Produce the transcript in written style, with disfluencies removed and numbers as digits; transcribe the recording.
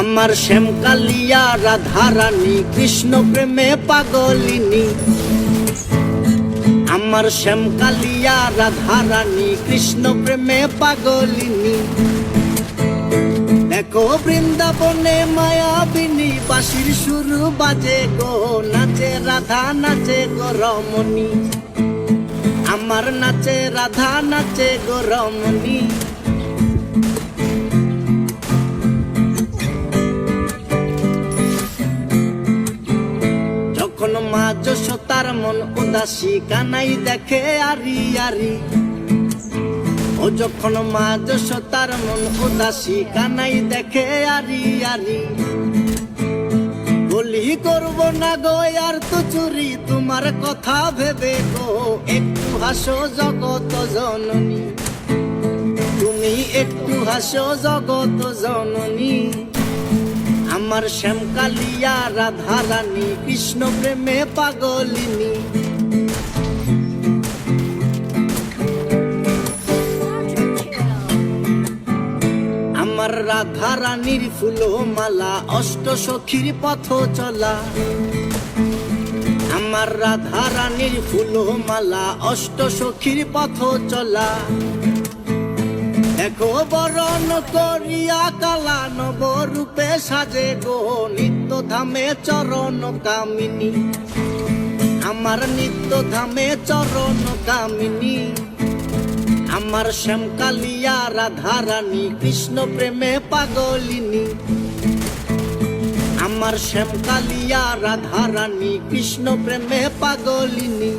আমার শ্যামকালিয়া রাধারানী কৃষ্ণ প্রেমে পাগলিনী। আমার শ্যামকালিয়া রাধারানী কৃষ্ণ প্রেমে পাগলিনী। দেখো বৃন্দাবনে মায়াবিনী বাঁশির সুর বাজে গো, নাচে রাধা নাচে গো রমণী। আমার নাচে রাধা নাচে গো রমণী। যখন মা যশোদার মন উদাসী কানাই দেখে আরি আরি। ও যখন মা যশোদার মন উদাসী কানাই দেখে আরি আরি। বলি করব না গো আর তো চুরি তোমার কথা ভেবে গো, একটু হাসো জগত জননী। তুমি একটু হাসো জগত জননী। আমার শ্যামকালিয়া রাধারানী কৃষ্ণ প্রেমে পাগলিনী। আমার রাধারানীর ফুলমালা অষ্ট সখীর পথ চলা। আমার রাধারানীর ফুলমালা অষ্ট সখীর পথ চলা। দেখো বরণ করিয়া কালা নবরূপে সাজে গো, নিত্য ধামে চরণ কামিনী। আমার নিত্য ধামে চরণ কামিনী। আমার শ্যামকালিয়া রাধারানী কৃষ্ণ প্রেমে পাগলিনী। আমার শ্যামকালিয়া রাধারানী কৃষ্ণ প্রেমে পাগলিনী।